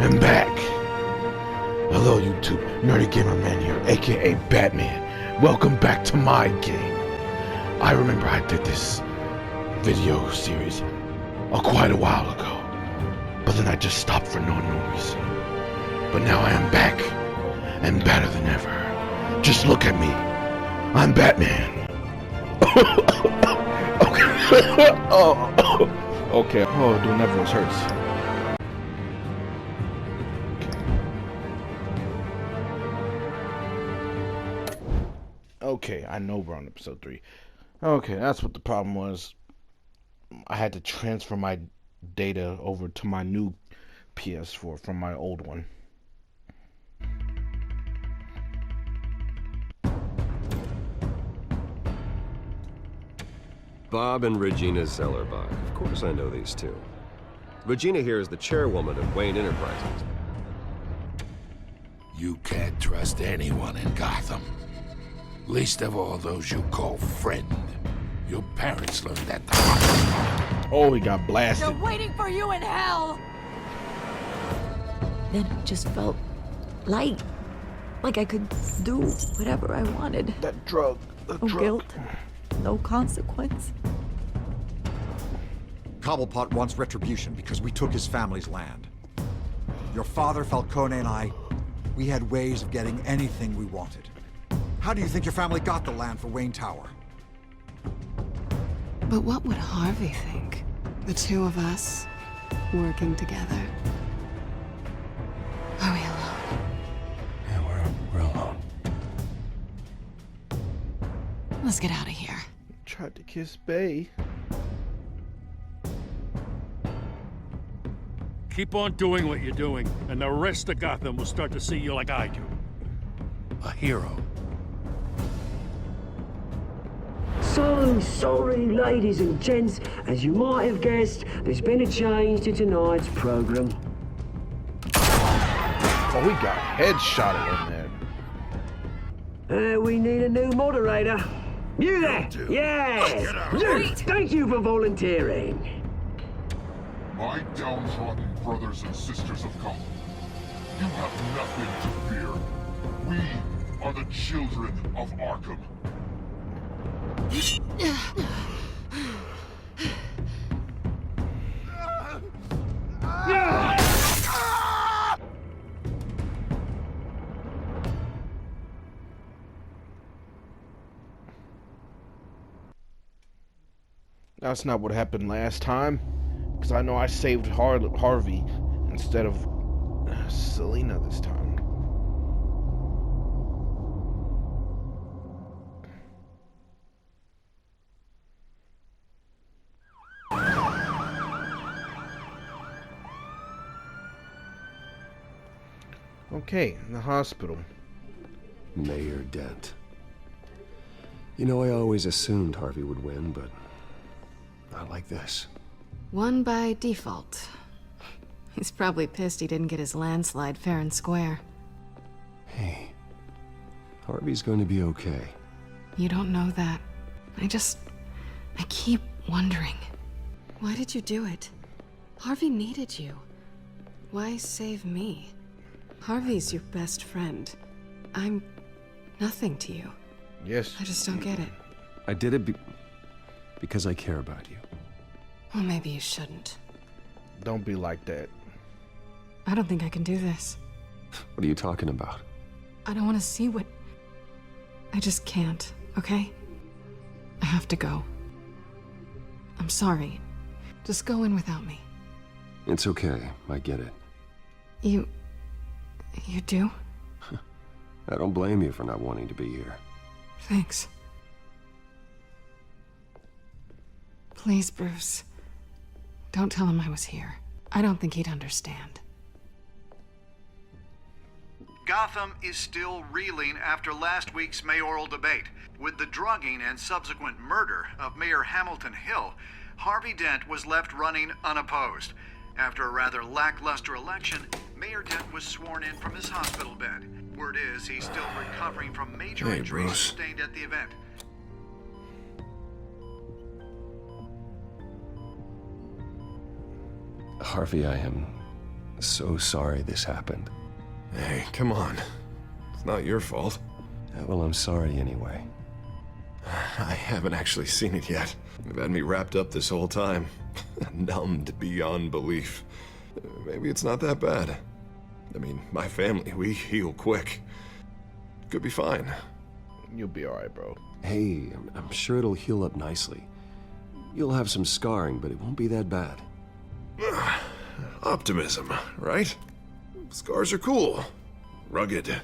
am back. Hello YouTube, Nerdy Gamer Man here, aka Batman. Welcome back to my game. I remember I did this video series quite a while ago, but then I just stopped for no reason. But now I am back, and better than ever. Just look at me. I'm Batman. Okay. Oh, doing everyone's hurts. Okay, I know we're on episode 3. Okay, that's what the problem was. I had to transfer my data over to my new PS4 from my old one. Bob and Regina Zellerbach. Of course I know these two. Regina here is the chairwoman of Wayne Enterprises. You can't trust anyone in Gotham. Least of all those you call friend. Your parents learned that the hard way. Oh, he got blasted. They're waiting for you in hell! Then it just felt light. Like I could do whatever I wanted. That drug. No guilt. No consequence. Cobblepot wants retribution because we took his family's land. Your father, Falcone, and I, we had ways of getting anything we wanted. How do you think your family got the land for Wayne Tower? But what would Harvey think? The two of us, working together. Are we alone? Yeah, we're alone. Let's get out of here. Tried to kiss Bay. Keep on doing what you're doing, and the rest of Gotham will start to see you like I do. A hero. So sorry, ladies and gents. As you might have guessed, there's been a change to tonight's program. Oh, we got headshotted in there. We need a new moderator. You there? Yes! You! Thank you for volunteering. My downtrodden brothers and sisters of Gotham, you have nothing to fear. We are the children of Arkham. That's not what happened last time, because I know I saved Harvey instead of Selina this time. Okay, in the hospital. Mayor Dent. You know, I always assumed Harvey would win, but not like this. Won by default. He's probably pissed he didn't get his landslide fair and square. Hey, Harvey's going to be okay. You don't know that. I keep wondering. Why did you do it? Harvey needed you. Why save me? Harvey's your best friend. I'm nothing to you. Yes. I just don't get it. I did it because I care about you. Well, maybe you shouldn't. Don't be like that. I don't think I can do this. What are you talking about? I don't want to see what... I just can't, okay? I have to go. I'm sorry. Just go in without me. It's okay. I get it. You do? I don't blame you for not wanting to be here. Thanks. Please, Bruce. Don't tell him I was here. I don't think he'd understand. Gotham is still reeling after last week's mayoral debate. With the drugging and subsequent murder of Mayor Hamilton Hill, Harvey Dent was left running unopposed. After a rather lackluster election, Mayor Dent was sworn in from his hospital bed. Word is he's still recovering from major injuries Bruce. sustained at the event. Harvey, I am so sorry this happened. Hey, come on. It's not your fault. Well, I'm sorry anyway. I haven't actually seen it yet. They've had me wrapped up this whole time. Numbed beyond belief. Maybe it's not that bad. I mean, my family, we heal quick. Could be fine. You'll be alright, bro. Hey, I'm sure it'll heal up nicely. You'll have some scarring, but it won't be that bad. Optimism, right? Scars are cool. Rugged.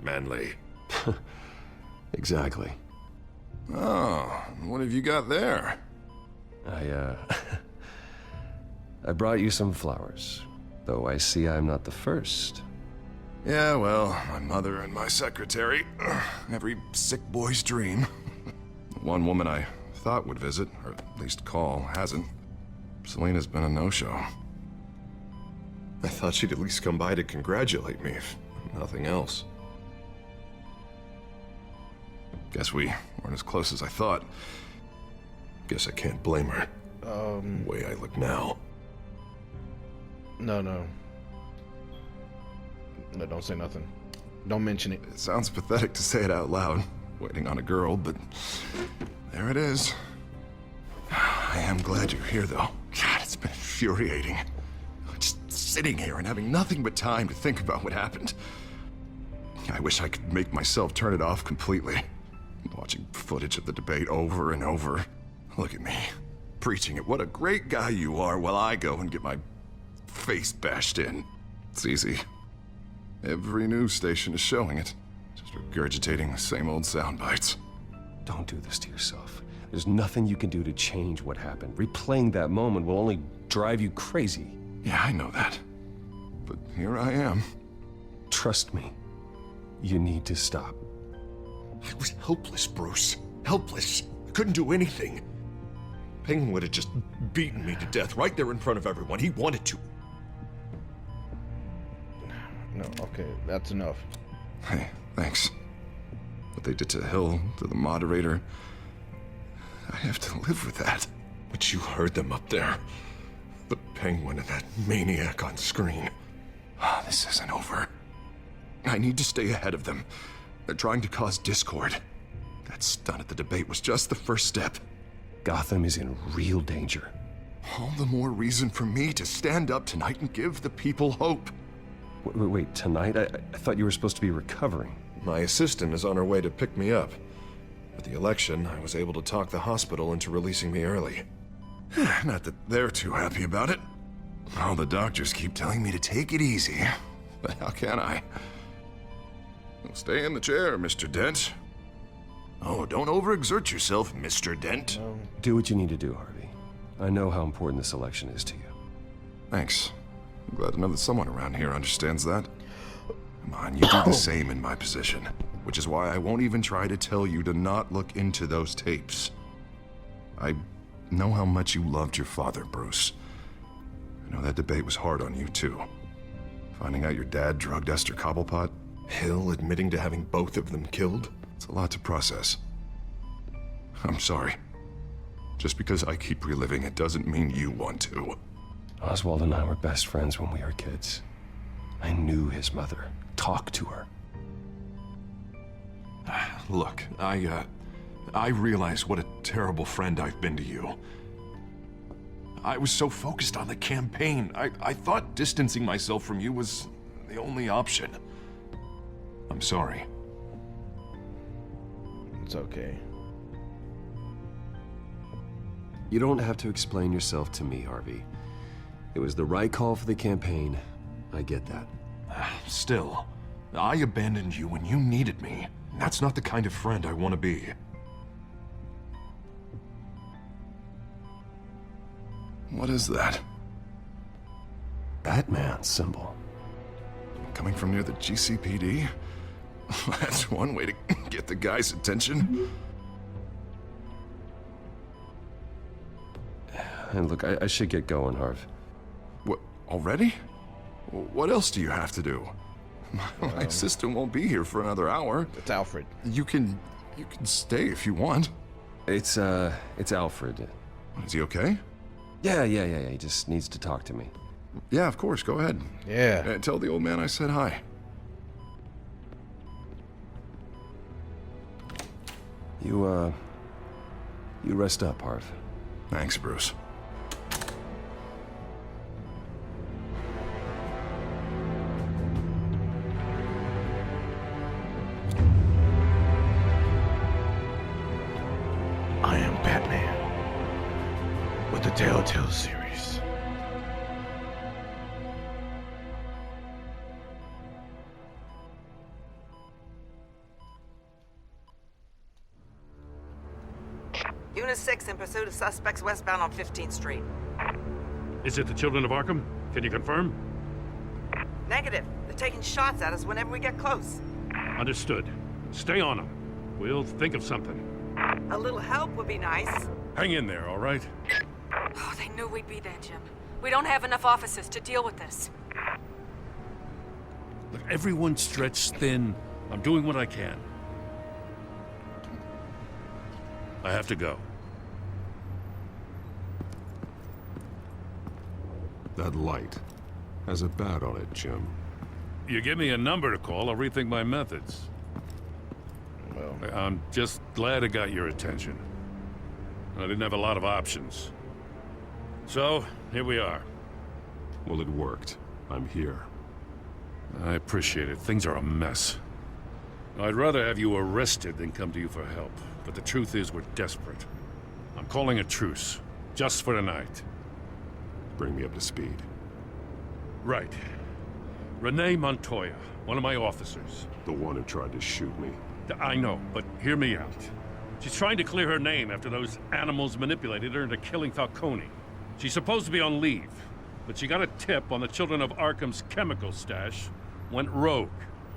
Manly. Exactly. Oh, what have you got there? I brought you some flowers. Though I see I'm not the first. Yeah, well, my mother and my secretary. Every sick boy's dream. One woman I thought would visit, or at least call, hasn't. Selena's been a no-show. I thought she'd at least come by to congratulate me, if nothing else. Guess we weren't as close as I thought. Guess I can't blame her. The way I look now. No, don't say nothing. Don't mention it. It sounds pathetic to say it out loud, waiting on a girl, but there it is. I am glad you're here, though. God, it's been infuriating. Just sitting here and having nothing but time to think about what happened. I wish I could make myself turn it off completely. Watching footage of the debate over and over. Look at me, preaching it. What a great guy you are, while I go and get my face bashed in. It's easy. Every news station is showing it. Just regurgitating the same old sound bites. Don't do this to yourself. There's nothing you can do to change what happened. Replaying that moment will only drive you crazy. Yeah, I know that. But here I am. Trust me. You need to stop. I was helpless, Bruce. Helpless. I couldn't do anything. Penguin would have just beaten me to death right there in front of everyone. He wanted to. No, okay, that's enough. Hey, thanks. What they did to Hill, to the moderator, I have to live with that. But you heard them up there. The Penguin and that maniac on screen. This isn't over. I need to stay ahead of them. They're trying to cause discord. That stunt at the debate was just the first step. Gotham is in real danger. All the more reason for me to stand up tonight and give the people hope. Wait, tonight? I thought you were supposed to be recovering. My assistant is on her way to pick me up. With the election, I was able to talk the hospital into releasing me early. Not that they're too happy about it. All the doctors keep telling me to take it easy. But how can I? Well, stay in the chair, Mr. Dent. Oh, don't overexert yourself, Mr. Dent. Do what you need to do, Harvey. I know how important this election is to you. Thanks. I'm glad to know that someone around here understands that. Come on, you do the same in my position. Which is why I won't even try to tell you to not look into those tapes. I know how much you loved your father, Bruce. I know that debate was hard on you, too. Finding out your dad drugged Esther Cobblepot, Hill admitting to having both of them killed, it's a lot to process. I'm sorry. Just because I keep reliving it doesn't mean you want to. Oswald and I were best friends when we were kids. I knew his mother. Talked to her. Look, I realize what a terrible friend I've been to you. I was so focused on the campaign. I thought distancing myself from you was the only option. I'm sorry. It's okay. You don't have to explain yourself to me, Harvey. It was the right call for the campaign. I get that. Still, I abandoned you when you needed me. That's not the kind of friend I want to be. What is that? Batman symbol. Coming from near the GCPD? That's one way to get the guy's attention. And look, I should get going, Harv. What, already? What else do you have to do? My assistant won't be here for another hour. It's Alfred. You can stay if you want. It's Alfred. Is he okay? Yeah. He just needs to talk to me. Yeah, of course, go ahead. Yeah. Tell the old man I said hi. You rest up, Harv. Thanks, Bruce. I am Batman with the Telltale series. Unit 6 in pursuit of suspects westbound on 15th Street. Is it the Children of Arkham? Can you confirm? Negative. They're taking shots at us whenever we get close. Understood. Stay on them. We'll think of something. A little help would be nice. Hang in there, all right? Oh, they knew we'd be there, Jim. We don't have enough officers to deal with this. Look, everyone's stretched thin. I'm doing what I can. I have to go. That light has a bat on it, Jim. You give me a number to call, I'll rethink my methods. Well, I'm just glad I got your attention. I didn't have a lot of options. So, here we are. Well, it worked. I'm here. I appreciate it. Things are a mess. I'd rather have you arrested than come to you for help. But the truth is, we're desperate. I'm calling a truce. Just for tonight. Bring me up to speed. Right. Renee Montoya, one of my officers. The one who tried to shoot me. I know, but hear me out. She's trying to clear her name after those animals manipulated her into killing Falcone. She's supposed to be on leave, but she got a tip on the Children of Arkham's chemical stash, went rogue.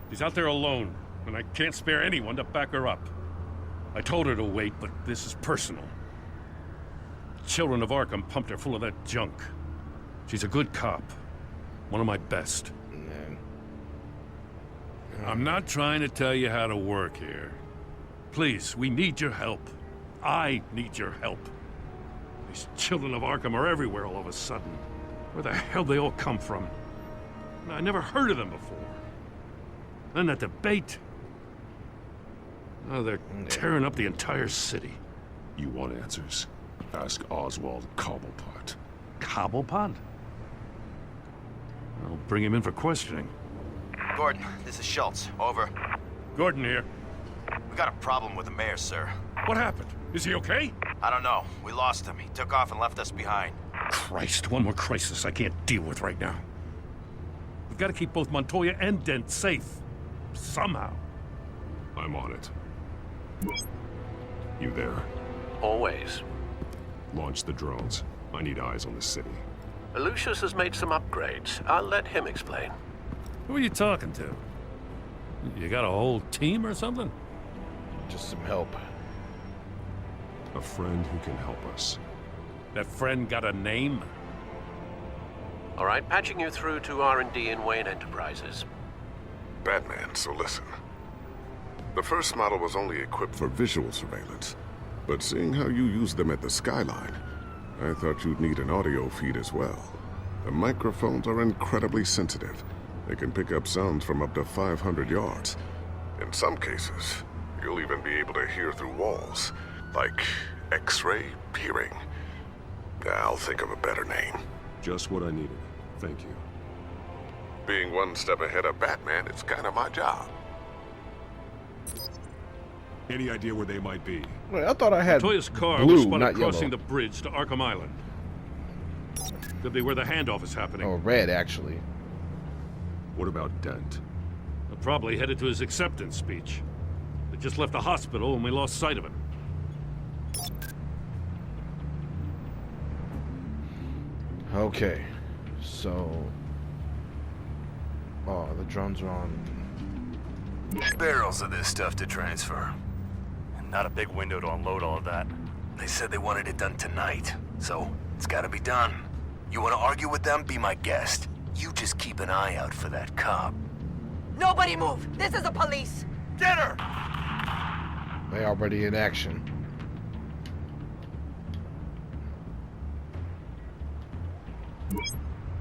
She's out there alone, and I can't spare anyone to back her up. I told her to wait, but this is personal. Children of Arkham pumped her full of that junk. She's a good cop. One of my best. I'm not trying to tell you how to work here. Please, we need your help. I need your help. These Children of Arkham are everywhere all of a sudden. Where the hell they all come from? I never heard of them before. Then that debate. Oh, they're tearing up the entire city. You want answers? Ask Oswald Cobblepot. Cobblepot? I'll bring him in for questioning. Gordon, this is Schultz. Over. Gordon here. We got a problem with the mayor, sir. What happened? Is he okay? I don't know. We lost him. He took off and left us behind. Christ, one more crisis I can't deal with right now. We've got to keep both Montoya and Dent safe. Somehow. I'm on it. You there? Always. Launch the drones. I need eyes on the city. Lucius has made some upgrades. I'll let him explain. Who are you talking to? You got a whole team or something? Just some help. A friend who can help us. That friend got a name? All right, patching you through to R&D in Wayne Enterprises. Batman, so listen. The first model was only equipped for visual surveillance, but seeing how you use them at the skyline, I thought you'd need an audio feed as well. The microphones are incredibly sensitive. They can pick up sounds from up to 500 yards. In some cases, you'll even be able to hear through walls, like X-ray peering. I'll think of a better name. Just what I needed. Thank you. Being one step ahead of Batman, it's kind of my job. Any idea where they might be? Wait, I thought I had Montoya's car blue, was spotted not crossing yellow. the bridge to Arkham Island. Could be where the handoff is happening. Oh, red, actually. What about Dent? They're probably headed to his acceptance speech. They just left the hospital and we lost sight of him. Okay, so... Oh, the drones are on... Barrels of this stuff to transfer. And not a big window to unload all of that. They said they wanted it done tonight, so it's gotta be done. You wanna argue with them? Be my guest. You just keep an eye out for that cop. Nobody move! This is the police! Get her! They already in action.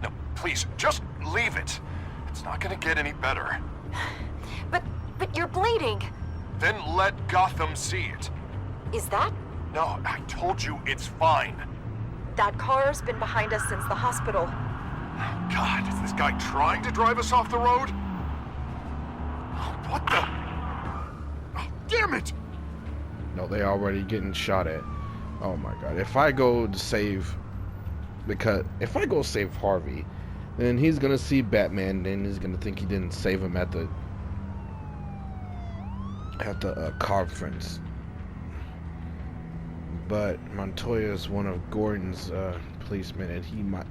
No, Please, just leave it. It's not gonna get any better. But you're bleeding. Then let Gotham see it. Is that? No, I told you it's fine. That car's been behind us since the hospital. God, is this guy trying to drive us off the road? What the? Oh, damn it! No, they already getting shot at. Oh my god. If I go to save... Because if I go save Harvey, then he's gonna see Batman, then he's gonna think he didn't save him at the conference. But Montoya is one of Gordon's policemen, and he might...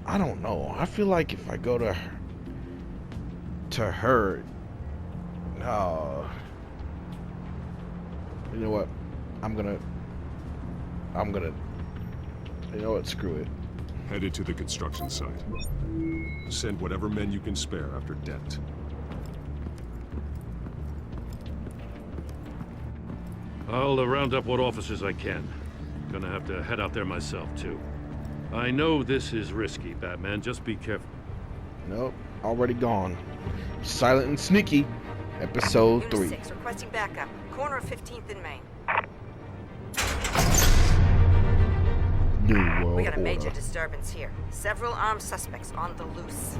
I don't know. I feel like if I go to her... you know what? I'm gonna... You know what? Screw it. Headed to the construction site. Send whatever men you can spare after Dent. I'll round up what officers I can. Gonna have to head out there myself, too. I know this is risky, Batman. Just be careful. Nope. Already gone. Silent and Sneaky. Episode 3. Unit 6, requesting backup. Corner of 15th and Main. New World We got a major Order. disturbance here. Several armed suspects on the loose.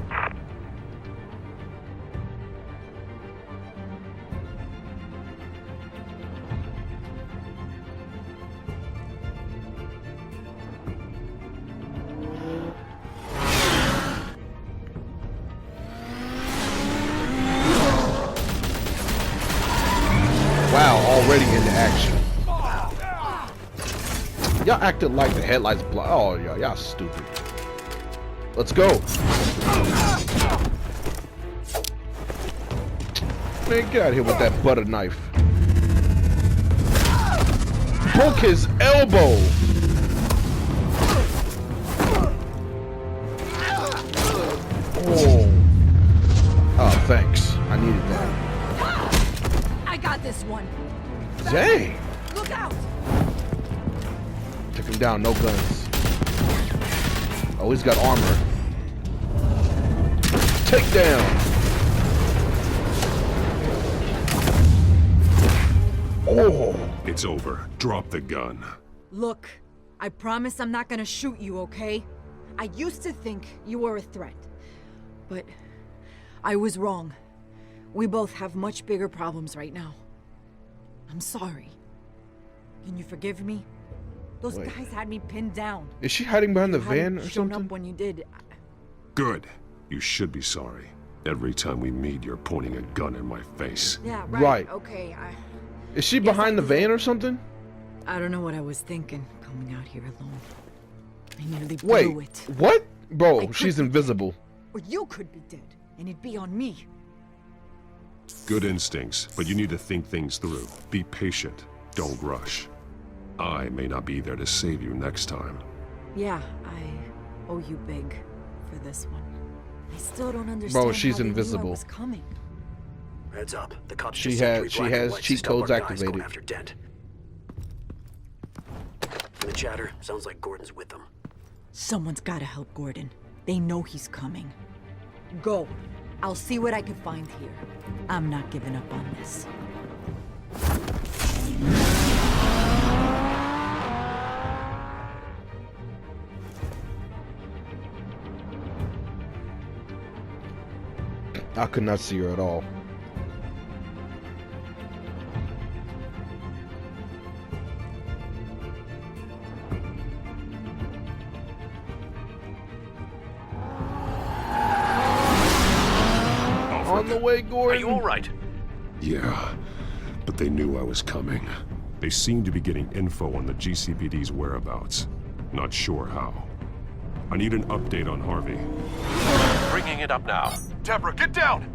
Wow, already into action. Y'all acted like the headlights Oh, y'all stupid. Let's go. Man, get out of here with that butter knife. Poke his elbow. Oh. Oh, thanks. I needed that. I got this one. Dang. Look out! Took him down, no guns. Oh, he's got armor. Take down. Oh. It's over. Drop the gun. Look, I promise I'm not gonna shoot you, okay? I used to think you were a threat, but I was wrong. We both have much bigger problems right now. I'm sorry. Can you forgive me? Those Wait. guys had me pinned down. Is she hiding behind the You van hadn't or shown something? up when you did. Good. You should be sorry. Every time we meet, you're pointing a gun in my face. Yeah, Right. Okay, Is she Yes, behind the van or something? I don't know what I was thinking coming out here alone. I nearly blew Wait, it. what? I Bro, could she's be invisible. Or you could be dead, and it'd be on me. Good instincts, but you need to think things through. Be patient. Don't rush. I may not be there to save you next time. Yeah, I owe you big for this one. I still don't understand Bro, she's how they knew I invisible. was coming. Heads up. The cops She just sent has 3 black and whites to cheat stop our codes guys activated. going after Dent. From the chatter, sounds like Gordon's with them. Someone's gotta help Gordon. They know he's coming. Go. I'll see what I can find here. I'm not giving up on this. I could not see her at all. On the way, Gordon. Are you all right? Yeah, but they knew I was coming. They seem to be getting info on the GCPD's whereabouts. Not sure how. I need an update on Harvey. Bringing it up now. Deborah, get down!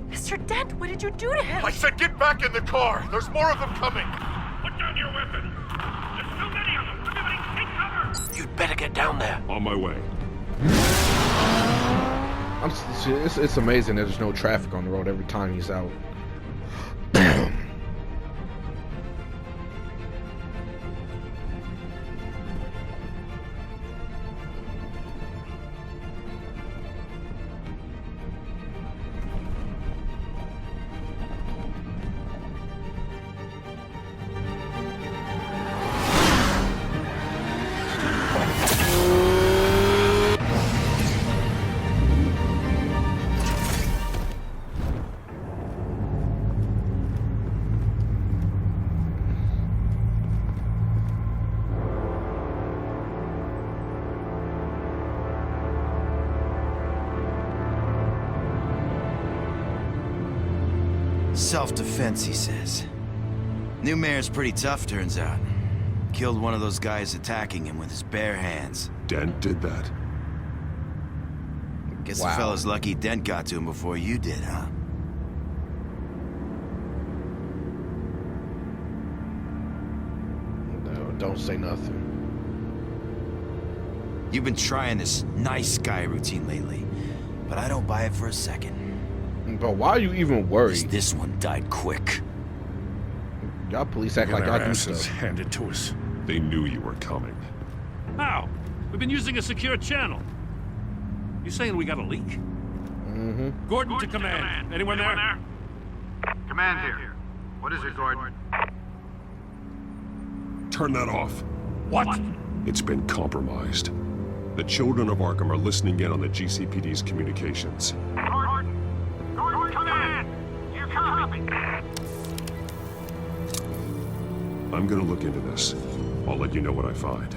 Mr. Dent, what did you do to him? I said get back in the car! There's more of them coming! Put down your weapon. There's too many of them. Everybody take cover. You'd better get down there. On my way. It's amazing there's no traffic on the road every time he's out. Self-defense, he says. New mayor's pretty tough, turns out. Killed one of those guys attacking him with his bare hands. Dent did that? Guess the fella's lucky Dent got to him before you did, huh? No, don't say nothing. You've been trying this nice guy routine lately, but I don't buy it for a second. But why are you even worried? This one died quick. Y'all police act like y'all do stuff. Handed to us. They knew you were coming. How? We've been using a secure channel. You saying we got a leak? Mm-hmm. Gordon to command. Anyone there? Command here. What is it, Gordon? Turn that off. What? It's been compromised. The children of Arkham are listening in on the GCPD's communications. Gordon, command! You copy? I'm gonna look into this. I'll let you know what I find.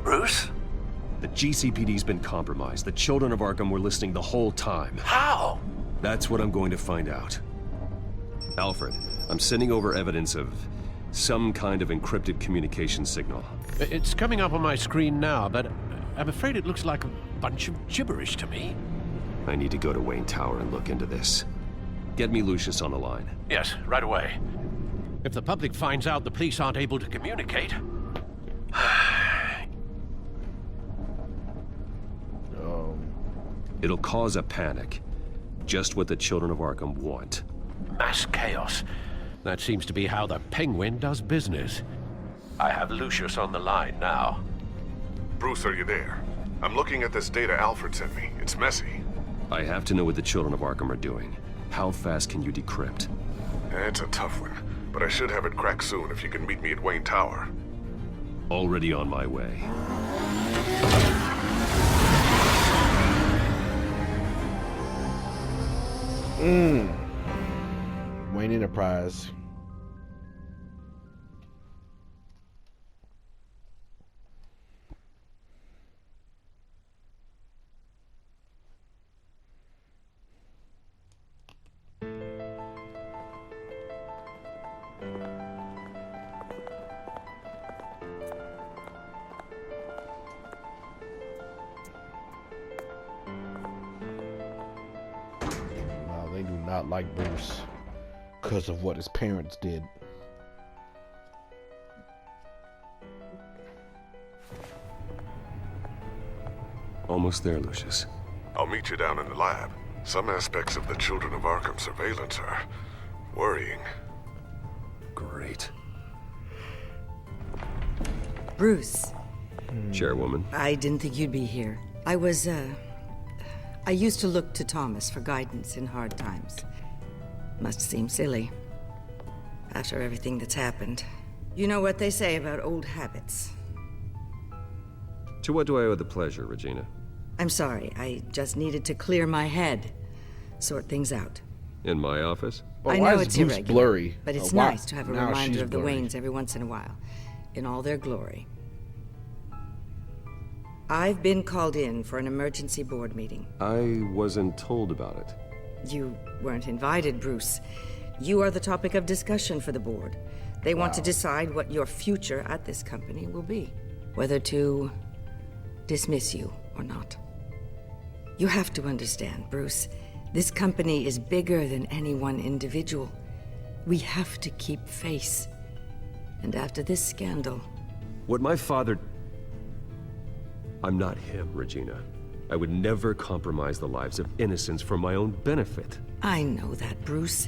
Bruce? The GCPD's been compromised. The children of Arkham were listening the whole time. How? That's what I'm going to find out. Alfred, I'm sending over evidence of some kind of encrypted communication signal. It's coming up on my screen now, but I'm afraid it looks like a bunch of gibberish to me. I need to go to Wayne Tower and look into this. Get me Lucius on the line. Yes, right away. If the public finds out the police aren't able to communicate... It'll cause a panic. Just what the children of Arkham want. Mass chaos. That seems to be how the Penguin does business. I have Lucius on the line now. Bruce, are you there? I'm looking at this data Alfred sent me. It's messy. I have to know what the children of Arkham are doing. How fast can you decrypt? It's a tough one, but I should have it cracked soon if you can meet me at Wayne Tower. Already on my way. Wayne Enterprise. They do not like Bruce because of what his parents did. Almost there, Lucius. I'll meet you down in the lab. Some aspects of the Children of Arkham surveillance are worrying. Great. Bruce. Chairwoman. I didn't think you'd be here. I used to look to Thomas for guidance in hard times. Must seem silly. After everything that's happened. You know what they say about old habits. To what do I owe the pleasure, Regina? I'm sorry, I just needed to clear my head. Sort things out. In my office? I know it's irregular, blurry? but it's Why- nice to have a now reminder she's of the blurry. Waynes every once in a while. In all their glory. I've been called in for an emergency board meeting. I wasn't told about it. You weren't invited, Bruce. You are the topic of discussion for the board. They want to decide what your future at this company will be. Whether to dismiss you or not. You have to understand, Bruce. This company is bigger than any one individual. We have to keep face. And after this scandal... What my father... I'm not him, Regina. I would never compromise the lives of innocents for my own benefit. I know that, Bruce.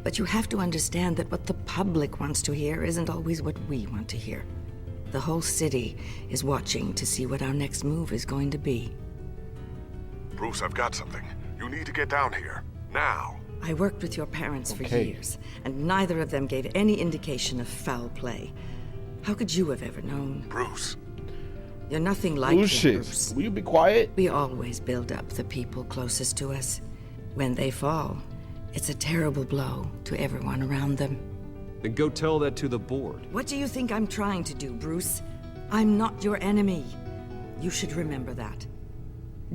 But you have to understand that what the public wants to hear isn't always what we want to hear. The whole city is watching to see what our next move is going to be. Bruce, I've got something. You need to get down here. Now. I worked with your parents for years, and neither of them gave any indication of foul play. How could you have ever known? Bruce. You're nothing like them, Bruce. Will you be quiet? We always build up the people closest to us. When they fall, it's a terrible blow to everyone around them. Then go tell that to the board. What do you think I'm trying to do, Bruce? I'm not your enemy. You should remember that.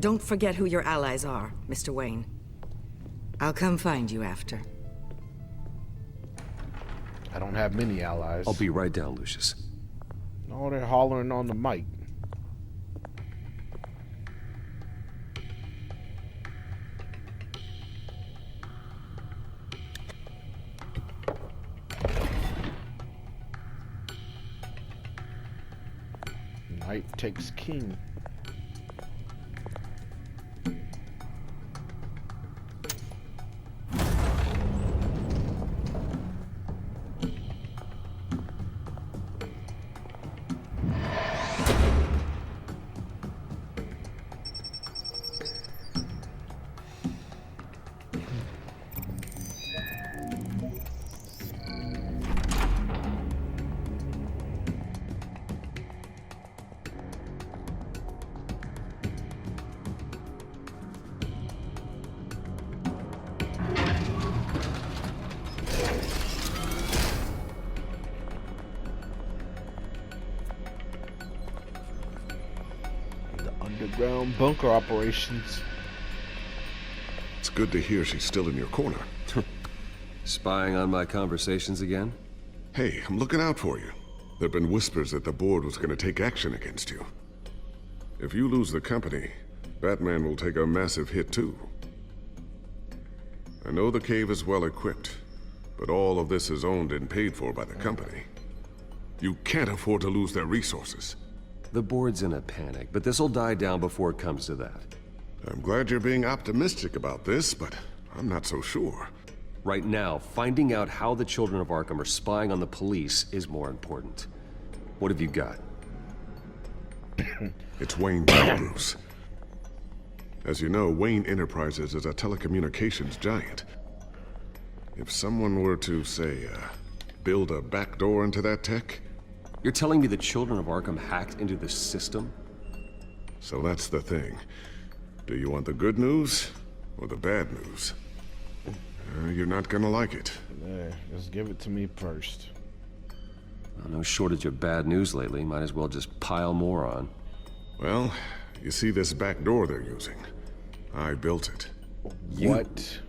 Don't forget who your allies are, Mr. Wayne. I'll come find you after. I don't have many allies. I'll be right down, Lucius. No, they're hollering on the mic. Knight takes king. Underground bunker operations. It's good to hear she's still in your corner. Spying on my conversations again? Hey, I'm looking out for you. There've been whispers that the board was going to take action against you. If you lose the company, Batman will take a massive hit too. I know the cave is well equipped, but all of this is owned and paid for by the company. You can't afford to lose their resources. The board's in a panic, but this'll die down before it comes to that. I'm glad you're being optimistic about this, but I'm not so sure. Right now, finding out how the children of Arkham are spying on the police is more important. What have you got? It's Wayne Bruce. As you know, Wayne Enterprises is a telecommunications giant. If someone were to, say, build a backdoor into that tech... You're telling me the children of Arkham hacked into the system? So that's the thing. Do you want the good news or the bad news? You're not gonna like it. There, just give it to me first. Well, no shortage of bad news lately. Might as well just pile more on. Well, you see this back door they're using? I built it. What?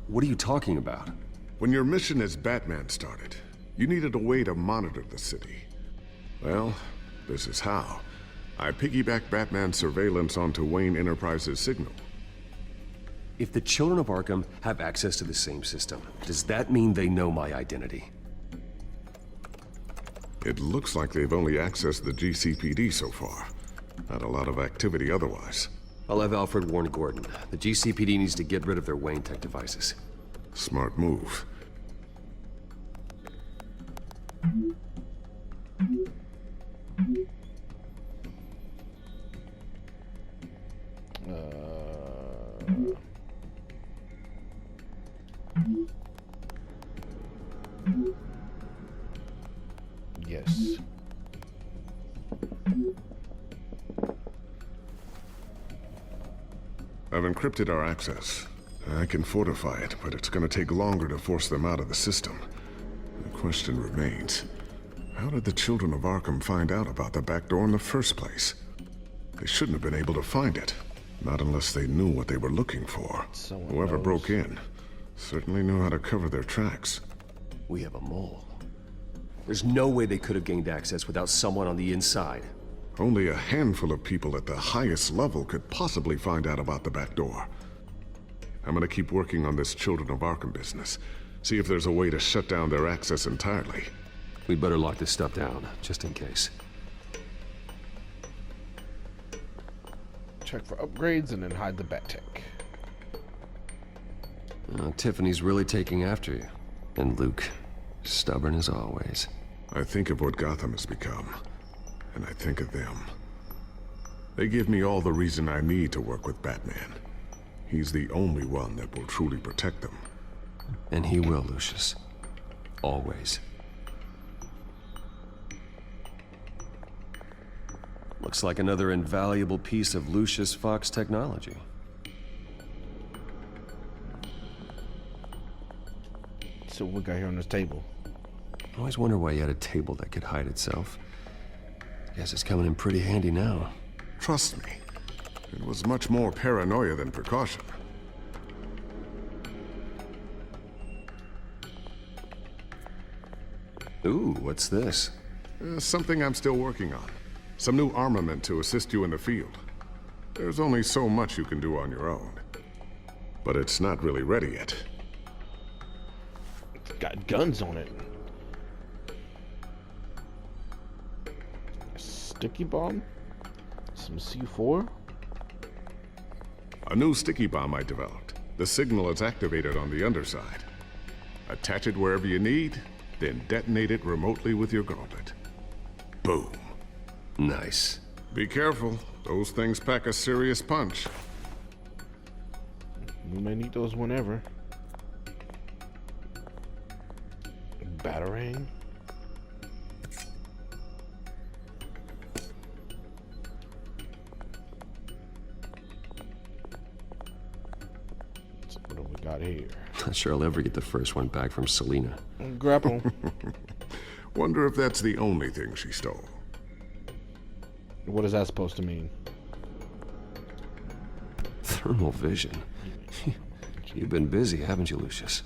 What are you talking about? When your mission as Batman started, you needed a way to monitor the city. Well, this is how. I piggybacked Batman's surveillance onto Wayne Enterprises' signal. If the children of Arkham have access to the same system, does that mean they know my identity? It looks like they've only accessed the GCPD so far. Not a lot of activity otherwise. I'll have Alfred warn Gordon. The GCPD needs to get rid of their Wayne Tech devices. Smart move. Yes. I've encrypted our access. I can fortify it, but it's gonna take longer to force them out of the system. The question remains, how did the children of Arkham find out about the back door in the first place? They shouldn't have been able to find it. Not unless they knew what they were looking for. Whoever broke in certainly knew how to cover their tracks. We have a mole. There's no way they could have gained access without someone on the inside. Only a handful of people at the highest level could possibly find out about the back door. I'm gonna keep working on this Children of Arkham business. See if there's a way to shut down their access entirely. We better lock this stuff down, just in case. Check for upgrades and then hide the Bat Tech. Tiffany's really taking after you. And Luke, stubborn as always. I think of what Gotham has become, and I think of them. They give me all the reason I need to work with Batman. He's the only one that will truly protect them. And he will, Lucius. Always. Looks like another invaluable piece of Lucius Fox technology. So what we got here on this table? I always wonder why you had a table that could hide itself. Guess it's coming in pretty handy now. Trust me, it was much more paranoia than precaution. Ooh, what's this? Something I'm still working on. Some new armament to assist you in the field. There's only so much you can do on your own. But it's not really ready yet. It's got guns on it. A sticky bomb? Some C4? A new sticky bomb I developed. The signal is activated on the underside. Attach it wherever you need, then detonate it remotely with your gauntlet. Boom. Nice. Be careful. Those things pack a serious punch. We may need those whenever. Batarang? So what do we got here? Not sure I'll ever get the first one back from Selina. Grapple. Wonder if that's the only thing she stole. What is that supposed to mean? Thermal vision. You've been busy, haven't you, Lucius?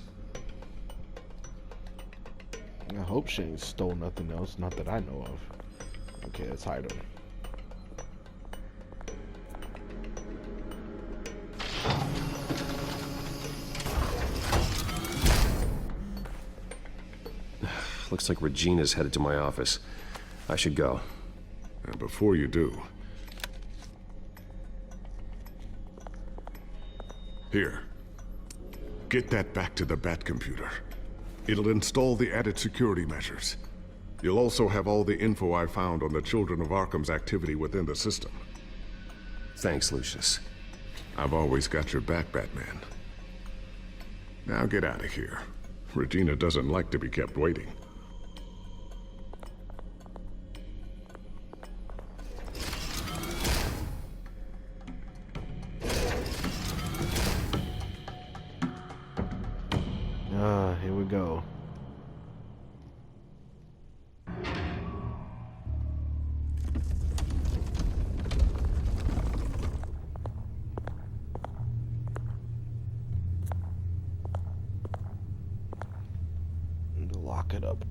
I hope she ain't stole nothing else, not that I know of. Okay, let's hide him. Looks like Regina's headed to my office. I should go. And before you do... Here. Get that back to the Bat computer. It'll install the added security measures. You'll also have all the info I found on the Children of Arkham's activity within the system. Thanks, Lucius. I've always got your back, Batman. Now get out of here. Regina doesn't like to be kept waiting. Here we go. Lock it up.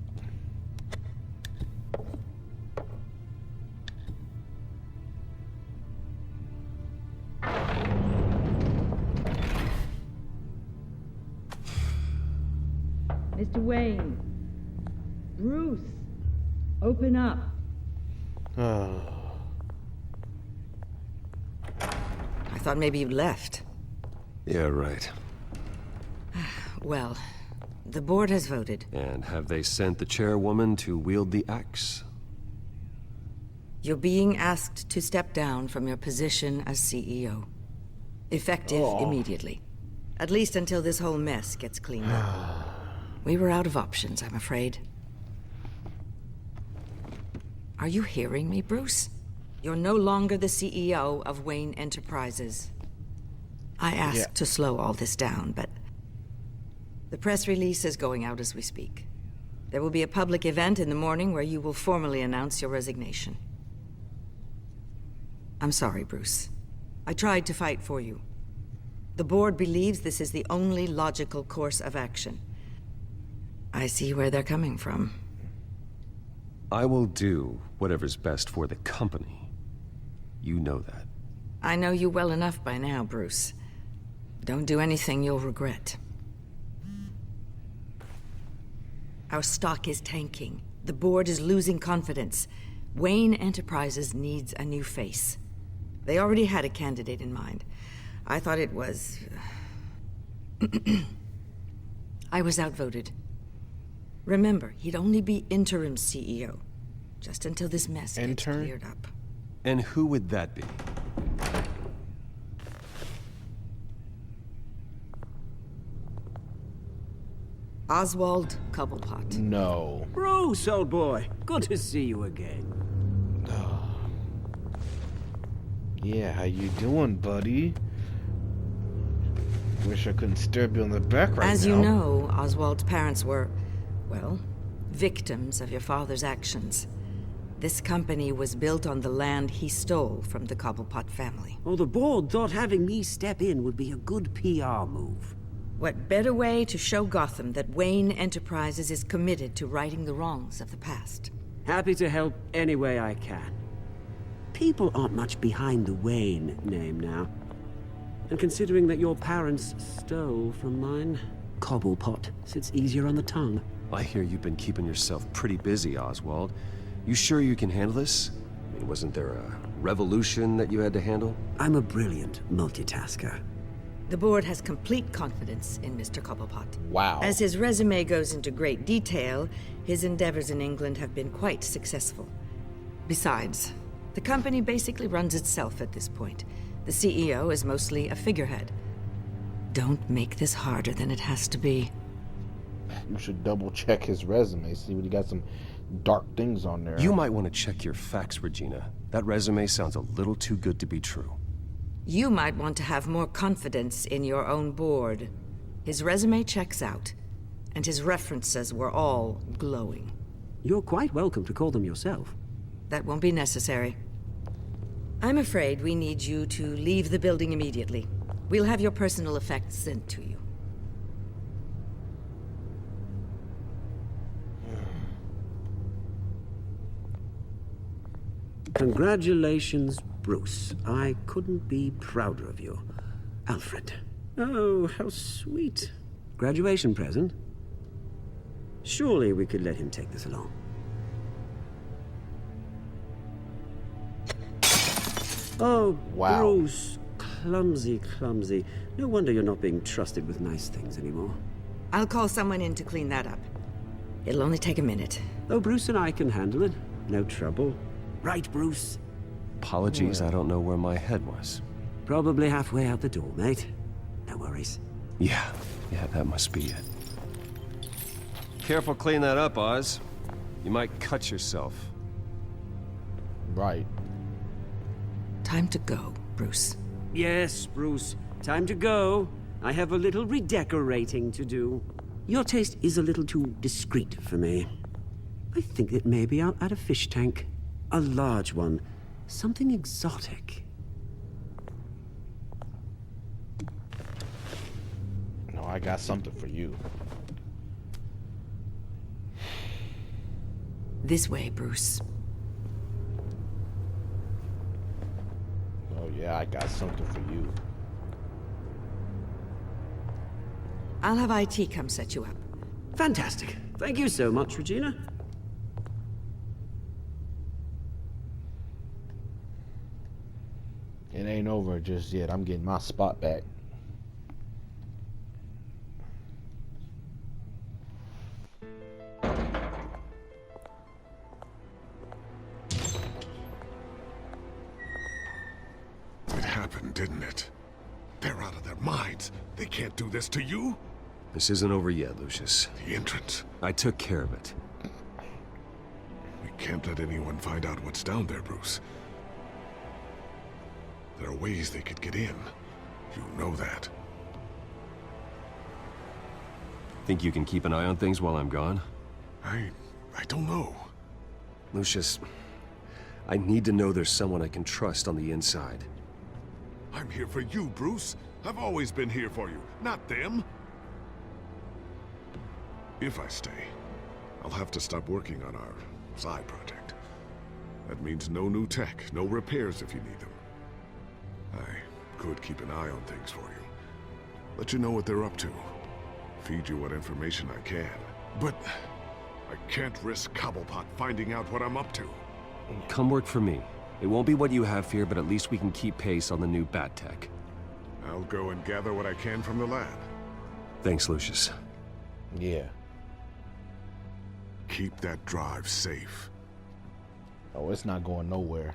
Mr. Wayne. Bruce. Open up. I thought maybe you'd left. Yeah, right. Well, the board has voted. And have they sent the chairwoman to wield the axe? You're being asked to step down from your position as CEO. Effective immediately. At least until this whole mess gets cleaned up. We were out of options, I'm afraid. Are you hearing me, Bruce? You're no longer the CEO of Wayne Enterprises. I asked to slow all this down, but the press release is going out as we speak. There will be a public event in the morning where you will formally announce your resignation. I'm sorry, Bruce. I tried to fight for you. The board believes this is the only logical course of action. I see where they're coming from. I will do whatever's best for the company. You know that. I know you well enough by now, Bruce. Don't do anything you'll regret. Our stock is tanking. The board is losing confidence. Wayne Enterprises needs a new face. They already had a candidate in mind. I thought it was... I was outvoted. Remember, he'd only be interim CEO, just until this mess gets cleared up. And who would that be? Oswald Cobblepot. No. Bruce, old boy. Good to see you again. Yeah, how you doing, buddy? Wish I couldn't stir you on the back right now. As you know, Oswald's parents were, well, victims of your father's actions. This company was built on the land he stole from the Cobblepot family. Oh, the board thought having me step in would be a good PR move. What better way to show Gotham that Wayne Enterprises is committed to righting the wrongs of the past? Happy to help any way I can. People aren't much behind the Wayne name now. And considering that your parents stole from mine, Cobblepot sits easier on the tongue. I hear you've been keeping yourself pretty busy, Oswald. You sure you can handle this? I mean, wasn't there a revolution that you had to handle? I'm a brilliant multitasker. The board has complete confidence in Mr. Cobblepot. Wow. As his resume goes into great detail, his endeavors in England have been quite successful. Besides, the company basically runs itself at this point. The CEO is mostly a figurehead. Don't make this harder than it has to be. You should double check his resume, see what he got some dark things on there. You might want to check your facts, Regina. That resume sounds a little too good to be true. You might want to have more confidence in your own board. His resume checks out, and his references were all glowing. You're quite welcome to call them yourself. That won't be necessary. I'm afraid we need you to leave the building immediately. We'll have your personal effects sent to you. Congratulations, Bruce. I couldn't be prouder of you. Alfred. Oh, how sweet. Graduation present? Surely we could let him take this along. Oh, wow. Bruce. Clumsy, clumsy. No wonder you're not being trusted with nice things anymore. I'll call someone in to clean that up. It'll only take a minute. Oh, Bruce and I can handle it. No trouble. Right, Bruce? Apologies, I don't know where my head was. Probably halfway out the door, mate. No worries. Yeah, that must be it. Careful clean that up, Oz. You might cut yourself. Right. Time to go, Bruce. Yes, Bruce. Time to go. I have a little redecorating to do. Your taste is a little too discreet for me. I think that maybe I'll add a fish tank. A large one. Something exotic. No, I got something for you. This way, Bruce. Oh yeah, I got something for you. I'll have IT come set you up. Fantastic. Thank you so much, Regina. It ain't over just yet. I'm getting my spot back. It happened, didn't it? They're out of their minds. They can't do this to you. This isn't over yet, Lucius. The entrance. I took care of it. We can't let anyone find out what's down there, Bruce. There are ways they could get in. You know that. Think you can keep an eye on things while I'm gone? I don't know. Lucius, I need to know there's someone I can trust on the inside. I'm here for you, Bruce. I've always been here for you, not them. If I stay, I'll have to stop working on our side project. That means no new tech, no repairs if you need them. I could keep an eye on things for you. Let you know what they're up to. Feed you what information I can. But I can't risk Cobblepot finding out what I'm up to. Come work for me. It won't be what you have here, but at least we can keep pace on the new bat tech. I'll go and gather what I can from the lab. Thanks, Lucius. Yeah. Keep that drive safe. Oh, it's not going nowhere.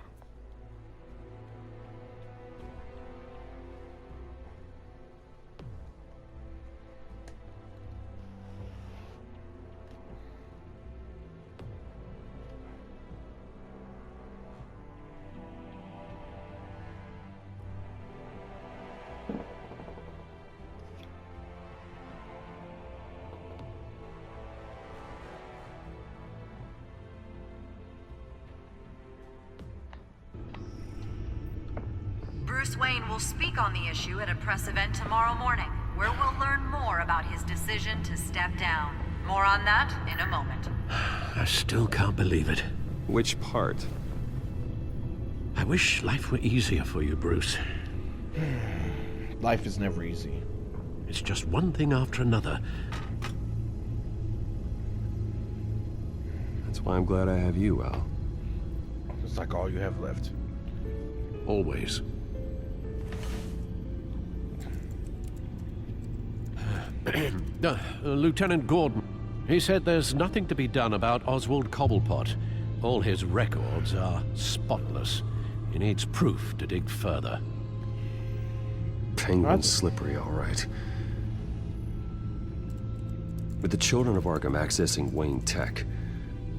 Bruce Wayne will speak on the issue at a press event tomorrow morning, where we'll learn more about his decision to step down. More on that in a moment. I still can't believe it. Which part? I wish life were easier for you, Bruce. Life is never easy. It's just one thing after another. That's why I'm glad I have you, Al. It's like all you have left. Always. Lieutenant Gordon, he said there's nothing to be done about Oswald Cobblepot. All his records are spotless. He needs proof to dig further. Penguin's slippery, all right. With the children of Arkham accessing Wayne Tech,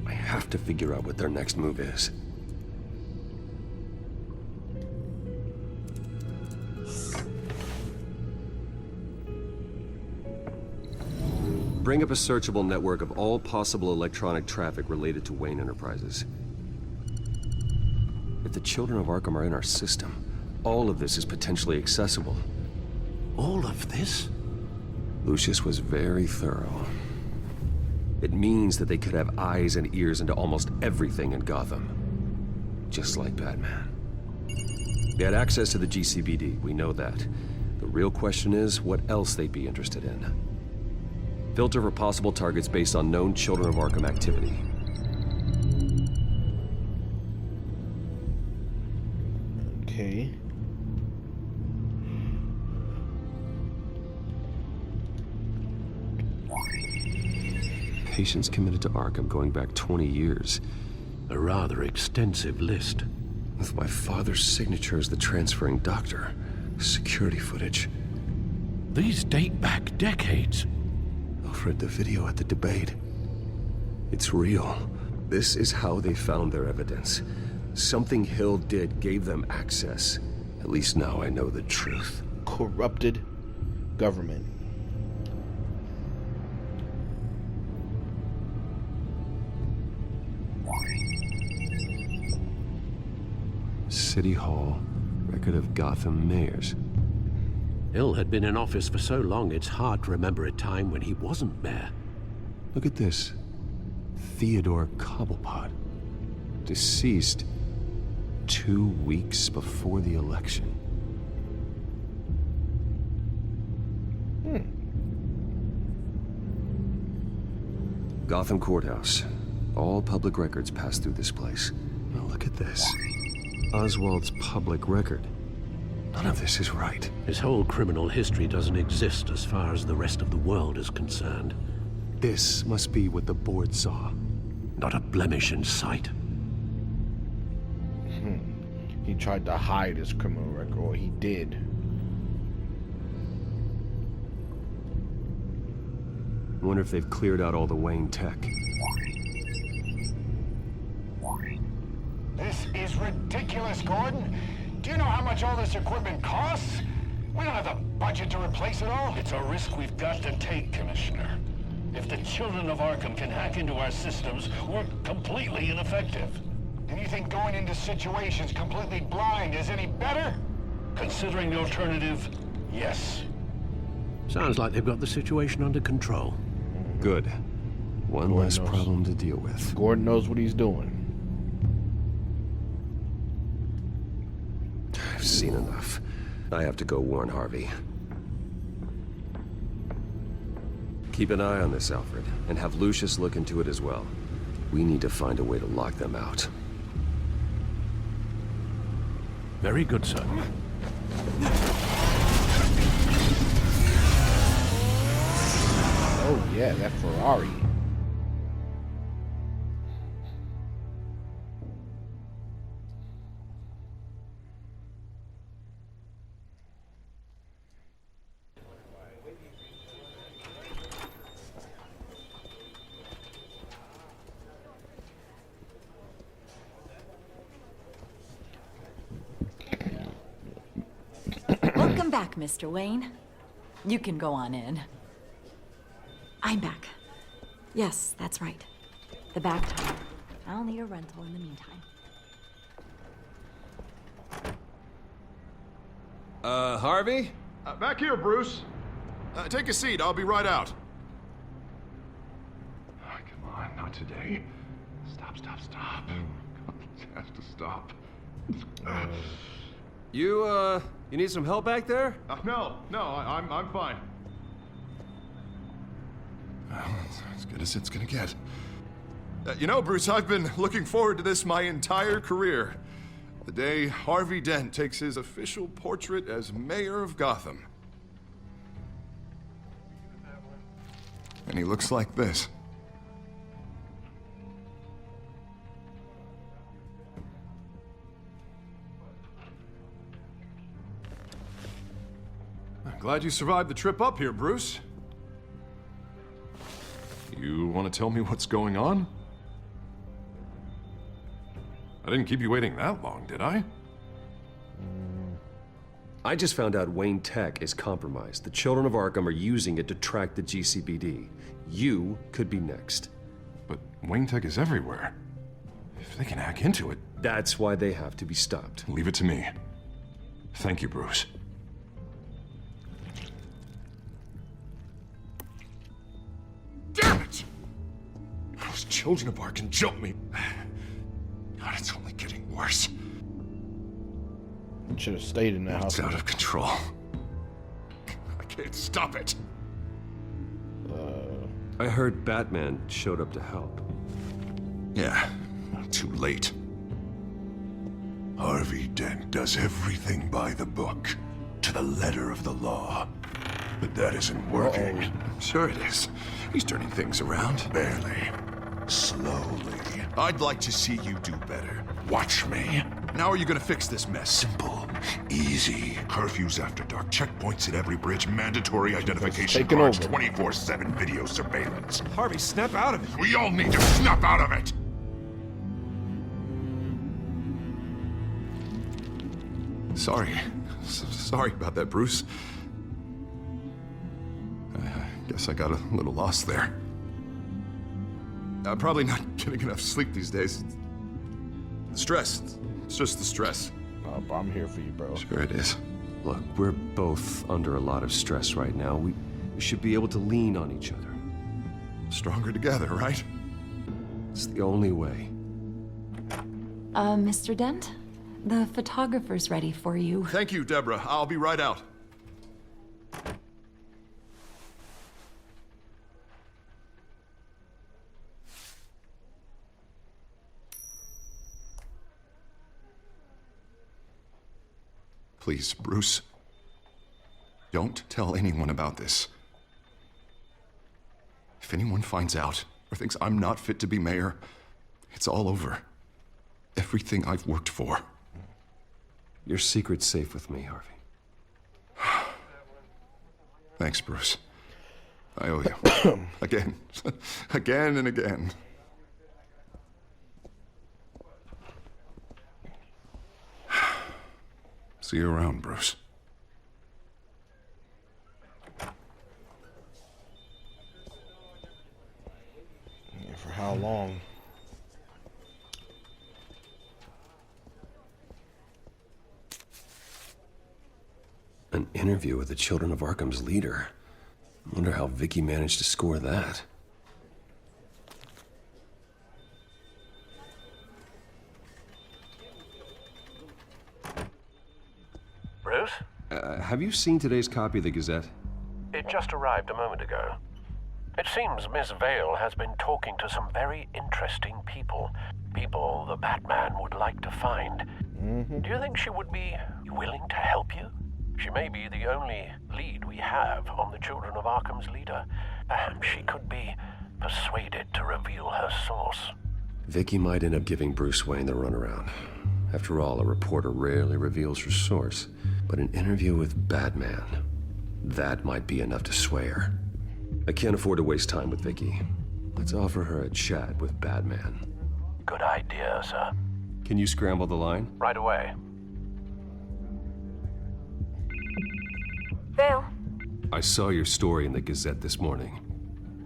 I have to figure out what their next move is. Bring up a searchable network of all possible electronic traffic related to Wayne Enterprises. If the children of Arkham are in our system, all of this is potentially accessible. All of this? Lucius was very thorough. It means that they could have eyes and ears into almost everything in Gotham. Just like Batman. They had access to the GCPD, we know that. The real question is what else they'd be interested in. Filter for possible targets based on known Children of Arkham activity. Okay. Patients committed to Arkham going back 20 years. A rather extensive list. With my father's signature as the transferring doctor. Security footage. These date back decades. I've read the video at the debate. It's real. This is how they found their evidence. Something Hill did gave them access. At least now I know the truth. Corrupted government. City Hall. Record of Gotham mayors. Hill had been in office for so long, it's hard to remember a time when he wasn't mayor. Look at this. Theodore Cobblepot. Deceased 2 weeks before the election. Gotham Courthouse. All public records pass through this place. Now look at this. Oswald's public record. None of this is right. His whole criminal history doesn't exist as far as the rest of the world is concerned. This must be what the board saw. Not a blemish in sight. He tried to hide his criminal record, or he did. I wonder if they've cleared out all the Wayne tech. This is ridiculous, Gordon. Do you know how much all this equipment costs? We don't have the budget to replace it all. It's a risk we've got to take, Commissioner. If the children of Arkham can hack into our systems, we're completely ineffective. And you think going into situations completely blind is any better? Considering the alternative, yes. Sounds like they've got the situation under control. Good. One less problem to deal with. Gordon knows what he's doing. I've seen enough. I have to go warn Harvey. Keep an eye on this, Alfred, and have Lucius look into it as well. We need to find a way to lock them out. Very good, sir. Oh yeah, that Ferrari. back, Mr. Wayne. You can go on in. I'm back. Yes, that's right. The back tire. I'll need a rental in the meantime. Harvey? Back here, Bruce. Take a seat. I'll be right out. Oh, come on, not today. Stop. It has to stop. You need some help back there? No, I'm fine. Well, that's as good as it's gonna get. You know, Bruce, I've been looking forward to this my entire career. The day Harvey Dent takes his official portrait as mayor of Gotham. And he looks like this. I'm glad you survived the trip up here, Bruce. You want to tell me what's going on? I didn't keep you waiting that long, did I? I just found out Wayne Tech is compromised. The children of Arkham are using it to track the GCPD. You could be next. But Wayne Tech is everywhere. If they can hack into it... That's why they have to be stopped. Leave it to me. Thank you, Bruce. Damn it! Those children of Arkham jumped me. God, it's only getting worse. You should have stayed in that house. It's out of control. I can't stop it. I heard Batman showed up to help. Yeah, too late. Harvey Dent does everything by the book, to the letter of the law. But that isn't working. Sure it is. He's turning things around. Barely. Slowly. I'd like to see you do better. Watch me. How are you gonna fix this mess? Simple. Easy. Curfews after dark. Checkpoints at every bridge. Mandatory identification taking cards. over. 24/7 video surveillance. Harvey, snap out of it. We all need to snap out of it. Sorry. Sorry about that, Bruce. I guess I got a little lost there. I'm probably not getting enough sleep these days. Stress. It's just the stress. I'm here for you, bro. Sure it is. Look, we're both under a lot of stress right now. We should be able to lean on each other. Stronger together, right? It's the only way. Mr. Dent? The photographer's ready for you. Thank you, Deborah. I'll be right out. Please, Bruce. Don't tell anyone about this. If anyone finds out or thinks I'm not fit to be mayor, it's all over. Everything I've worked for. Your secret's safe with me, Harvey. Thanks, Bruce. I owe you. Again. Again and again. See you around, Bruce. Yeah, for how long? An interview with the Children of Arkham's leader. I wonder how Vicky managed to score that. Bruce? Have you seen today's copy of the Gazette? It just arrived a moment ago. It seems Miss Vale has been talking to some very interesting people. People the Batman would like to find. Do you think she would be willing to help you? She may be the only lead we have on the Children of Arkham's leader. Perhaps she could be persuaded to reveal her source. Vicky might end up giving Bruce Wayne the runaround. After all, a reporter rarely reveals her source. But an interview with Batman, that might be enough to sway her. I can't afford to waste time with Vicky. Let's offer her a chat with Batman. Good idea, sir. Can you scramble the line? Right away. I saw your story in the Gazette this morning.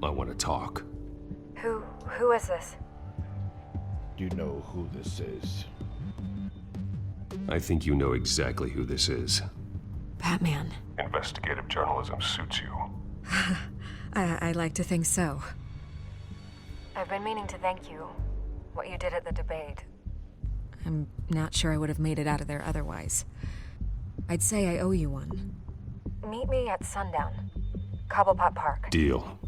I want to talk. Who is this? You know who this is. I think you know exactly who this is. Batman. Investigative journalism suits you. I like to think so. I've been meaning to thank you. What you did at the debate. I'm not sure I would have made it out of there otherwise. I'd say I owe you one. Meet me at sundown. Cobblepot Park. Deal.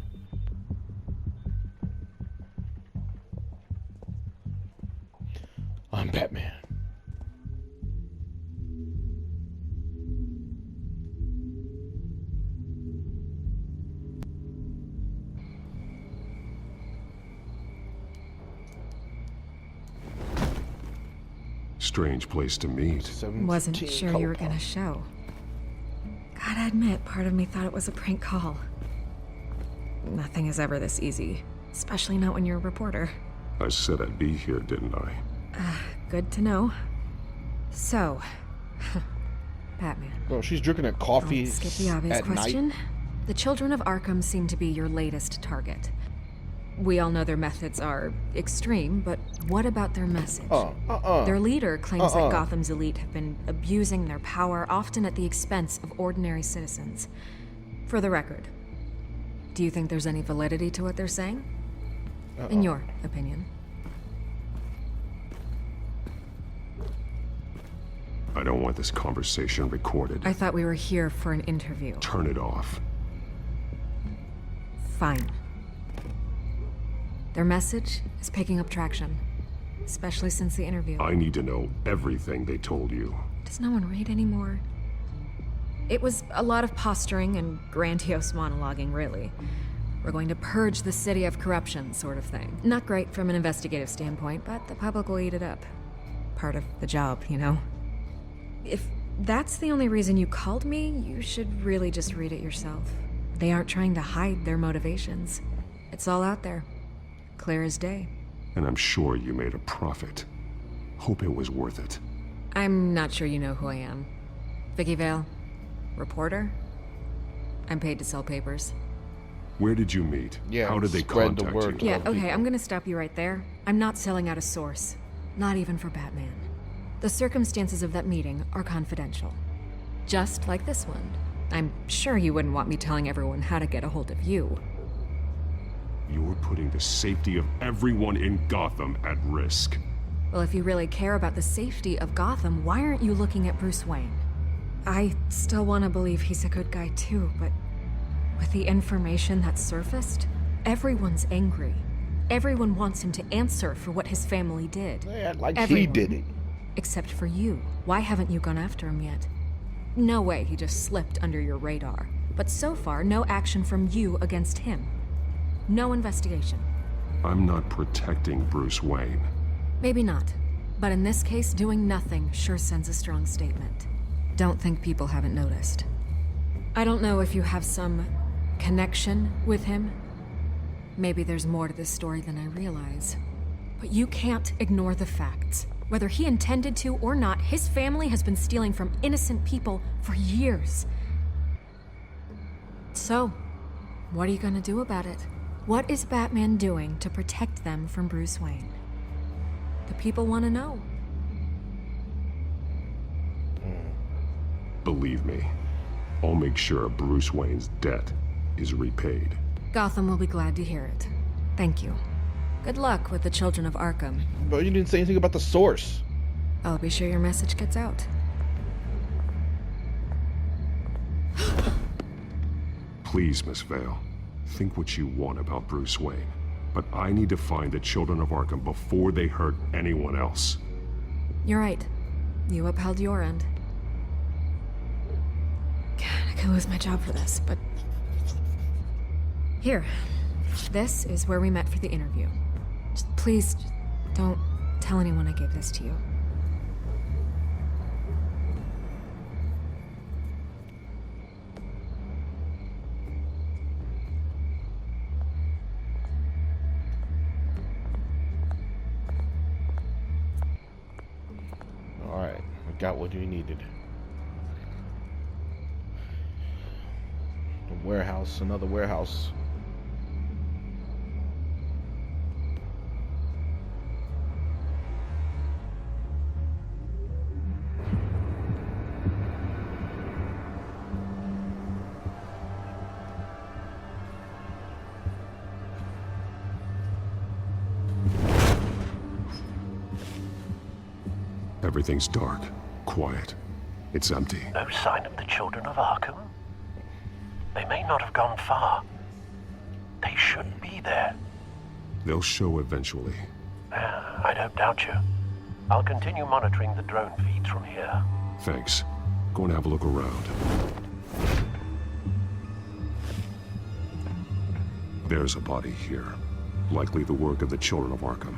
I'm Batman. Strange place to meet. Wasn't sure you were gonna show. Gotta admit, part of me thought it was a prank call. Nothing is ever this easy, especially not when you're a reporter. I said I'd be here, didn't I? Good to know. So, Batman. Bro, she's drinking a coffee Skip the obvious at question. night. The children of Arkham seem to be your latest target. We all know their methods are extreme, but what about their message? Their leader claims that Gotham's elite have been abusing their power, often at the expense of ordinary citizens. For the record, do you think there's any validity to what they're saying? In your opinion? I don't want this conversation recorded. I thought we were here for an interview. Turn it off. Fine. Their message is picking up traction, especially since the interview. I need to know everything they told you. Does no one read anymore? It was a lot of posturing and grandiose monologuing, really. We're going to purge the city of corruption, sort of thing. Not great from an investigative standpoint, but the public will eat it up. Part of the job, you know? If that's the only reason you called me, you should really just read it yourself. They aren't trying to hide their motivations. It's all out there. Clear as day. And I'm sure you made a profit. Hope it was worth it. I'm not sure you know who I am. Vicky Vale. Reporter. I'm paid to sell papers. Where did you meet? Yeah, how did they spread the contact word you? Yeah, okay, I'm gonna stop you right there. I'm not selling out a source. Not even for Batman. The circumstances of that meeting are confidential. Just like this one. I'm sure you wouldn't want me telling everyone how to get a hold of you. You're putting the safety of everyone in Gotham at risk. Well, if you really care about the safety of Gotham, why aren't you looking at Bruce Wayne? I still want to believe he's a good guy too, but with the information that surfaced, everyone's angry. Everyone wants him to answer for what his family did. Yeah, like Everyone. he did it. Except for you. Why haven't you gone after him yet? No way he just slipped under your radar. But so far, no action from you against him. No investigation. I'm not protecting Bruce Wayne. Maybe not. But in this case, doing nothing sure sends a strong statement. Don't think people haven't noticed. I don't know if you have some connection with him. Maybe there's more to this story than I realize. But you can't ignore the facts. Whether he intended to or not, his family has been stealing from innocent people for years. So, what are you gonna do about it? What is Batman doing to protect them from Bruce Wayne? The people want to know. Believe me, I'll make sure Bruce Wayne's debt is repaid. Gotham will be glad to hear it. Thank you. Good luck with the children of Arkham. But you didn't say anything about the source. I'll be sure your message gets out. Please, Miss Vale, think what you want about Bruce Wayne. But I need to find the children of Arkham before they hurt anyone else. You're right. You upheld your end. God, I could lose my job for this, but... Here. This is where we met for the interview. Please, don't tell anyone I gave this to you. Alright, I got what you needed. Warehouse, another warehouse. Everything's dark, quiet. It's empty. No sign of the children of Arkham? They may not have gone far. They should be there. They'll show eventually. I don't doubt you. I'll continue monitoring the drone feeds from here. Thanks. Go and have a look around. There's a body here. Likely the work of the children of Arkham.